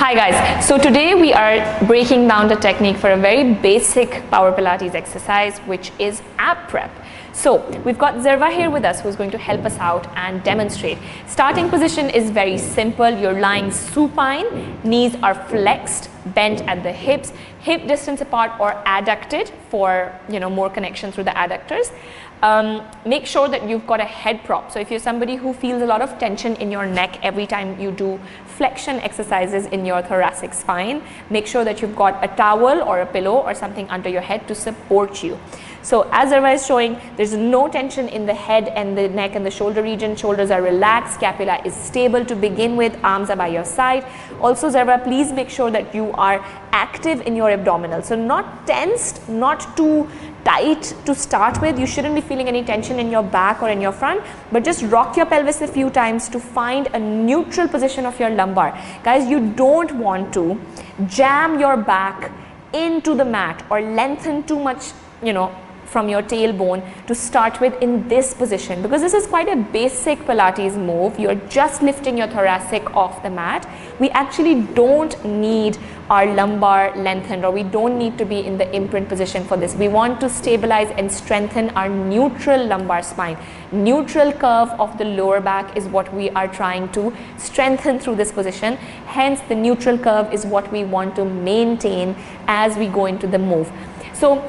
Hi guys, so today we are breaking down the technique for a very basic Power Pilates exercise, which is ab prep. So we've got Zerva here with us who's going to help us out and demonstrate. Starting position is very simple. You're lying supine, knees are flexed, bent at the hips, hip distance apart or adducted for more connection through the adductors. Make sure that you've got a head prop. So if you're somebody who feels a lot of tension in your neck every time you do flexion exercises in your thoracic spine, make sure that you've got a towel or a pillow or something under your head to support you. So as Zerva is showing, there's no tension in the head and the neck and the shoulder region. Shoulders are relaxed, scapula is stable to begin with, arms are by your side. Also Zerva, please make sure that you are active in your abdominal. So not tensed, not too tight to start with. You shouldn't be feeling any tension in your back or in your front, but just rock your pelvis a few times to find a neutral position of your lumbar. Guys, you don't want to jam your back into the mat or lengthen too much, from your tailbone to start with in this position, because this is quite a basic Pilates move. You're just lifting your thoracic off the mat. We actually don't need our lumbar lengthened, or we don't need to be in the imprint position for this. We want to stabilize and strengthen our neutral lumbar spine. Neutral curve of the lower back is what we are trying to strengthen through this position. Hence the neutral curve is what we want to maintain as we go into the move. So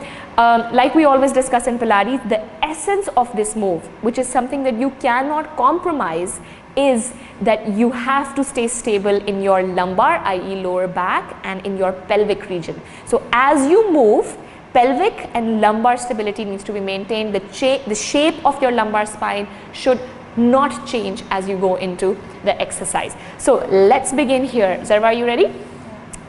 like we always discuss in Pilates, the essence of this move, which is something that you cannot compromise, is that you have to stay stable in your lumbar, i.e. lower back, and in your pelvic region. So as you move, pelvic and lumbar stability needs to be maintained. The shape of your lumbar spine should not change as you go into the exercise. So let's begin here. Zerva, are you ready?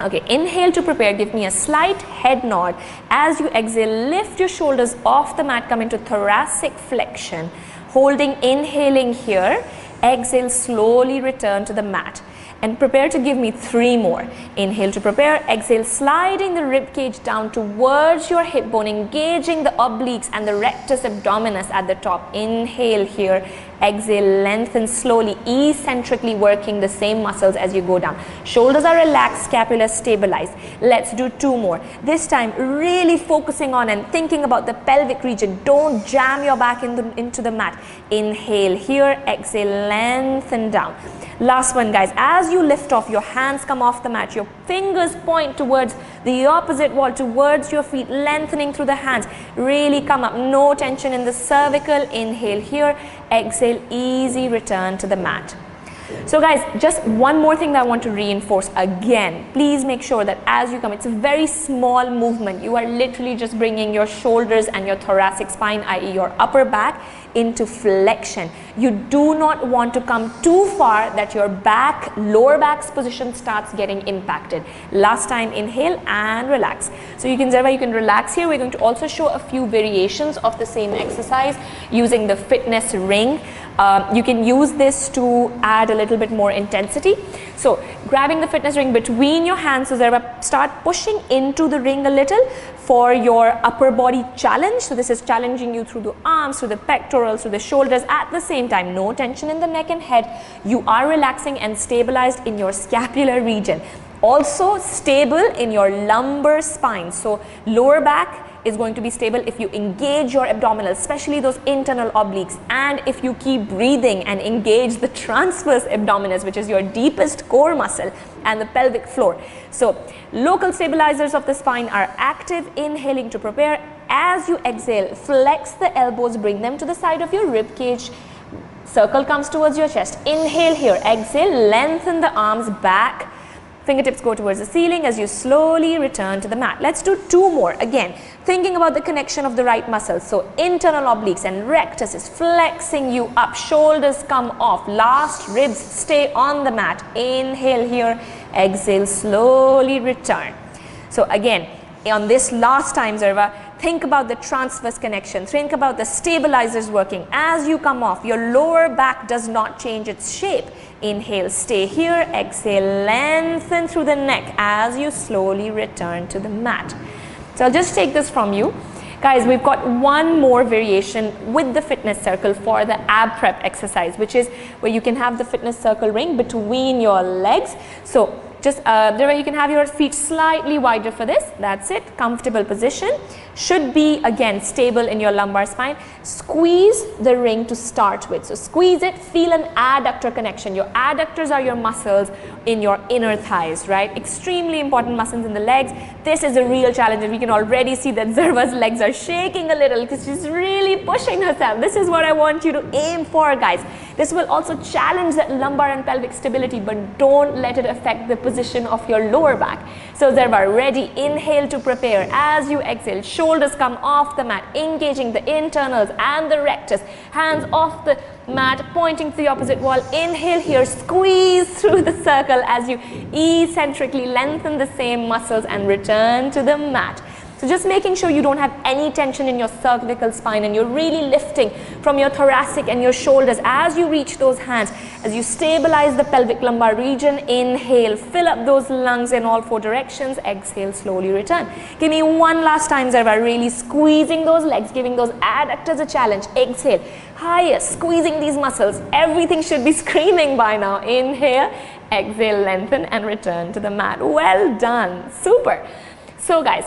Okay, inhale to prepare, give me a slight head nod. As you exhale, lift your shoulders off the mat, come into thoracic flexion. Holding, inhaling here, exhale, slowly return to the mat. And prepare to give me 3 more. Inhale to prepare, exhale, sliding the rib cage down towards your hip bone, engaging the obliques and the rectus abdominis at the top. Inhale here, exhale, lengthen slowly, eccentrically working the same muscles as you go down. Shoulders are relaxed, scapula stabilized. Let's do 2 more. This time really focusing on and thinking about the pelvic region. Don't jam your back into the mat. Inhale here, exhale, lengthen down. Last one guys, as you lift off, your hands come off the mat, your fingers point towards the opposite wall, towards your feet, lengthening through the hands. Really come up, no tension in the cervical. Inhale here, exhale, easy return to the mat. So guys, just one more thing that I want to reinforce again. Please make sure that as you come, it's a very small movement. You are literally just bringing your shoulders and your thoracic spine, i.e. your upper back, into flexion. You do not want to come too far that your back, lower back's position starts getting impacted. Last time, inhale and relax. So you can relax here. We're going to also show a few variations of the same exercise using the fitness ring. You can use this to add a little bit more intensity. So grabbing the fitness ring between your hands, so Zerva, start pushing into the ring a little for your upper body challenge. So this is challenging you through the arms, through the pectorals, through the shoulders at the same time. No tension in the neck and head. You are relaxing and stabilized in your scapular region. Also stable in your lumbar spine. So lower back is going to be stable if you engage your abdominals, especially those internal obliques, and if you keep breathing and engage the transverse abdominis, which is your deepest core muscle, and the pelvic floor. So local stabilizers of the spine are active. Inhaling to prepare. As you exhale, flex the elbows, bring them to the side of your rib cage. Circle comes towards your chest. Inhale here, exhale, lengthen the arms back. Fingertips go towards the ceiling as you slowly return to the mat. Let's do 2 more. Again, thinking about the connection of the right muscles. So internal obliques and rectus is flexing you up. Shoulders come off. Last ribs stay on the mat. Inhale here. Exhale, slowly return. So again, on this last time, Zerva, think about the transverse connection. Think about the stabilizers working. As you come off, your lower back does not change its shape. Inhale, stay here. Exhale, lengthen through the neck as you slowly return to the mat. So I'll just take this from you. Guys, we've got one more variation with the fitness circle for the ab prep exercise, which is where you can have the fitness circle ring between your legs. So Just there you can have your feet slightly wider for this. That's it. Comfortable position. Should be again stable in your lumbar spine. Squeeze the ring to start with. So squeeze it, feel an adductor connection. Your adductors are your muscles in your inner thighs, right? Extremely important muscles in the legs. This is a real challenge, and we can already see that Zarva's legs are shaking a little because she's really pushing herself. This is what I want you to aim for, guys. This will also challenge that lumbar and pelvic stability, but don't let it affect the position of your lower back. So Zarva, ready, inhale to prepare. As you exhale, shoulders come off the mat, engaging the internals and the rectus. Hands off the mat, pointing to the opposite wall. Inhale here, squeeze through the circle as you eccentrically lengthen the same muscles and return to the mat. So just making sure you don't have any tension in your cervical spine, and you're really lifting from your thoracic and your shoulders as you reach those hands, as you stabilize the pelvic lumbar region. Inhale, fill up those lungs in all 4 directions. Exhale, slowly return. Give me one last time, Zarva, really squeezing those legs, giving those adductors a challenge. Exhale, higher, squeezing these muscles. Everything should be screaming by now. Inhale, exhale, lengthen and return to the mat. Well done, super. So guys,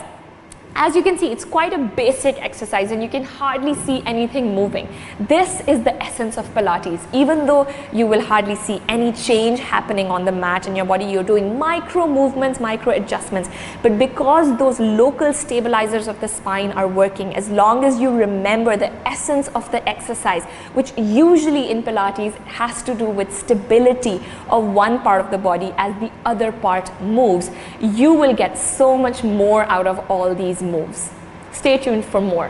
as you can see, it's quite a basic exercise and you can hardly see anything moving. This is the essence of Pilates. Even though you will hardly see any change happening on the mat in your body, you're doing micro movements, micro adjustments. But because those local stabilizers of the spine are working, as long as you remember the essence of the exercise, which usually in Pilates has to do with stability of one part of the body as the other part moves, you will get so much more out of all these moves. Stay tuned for more.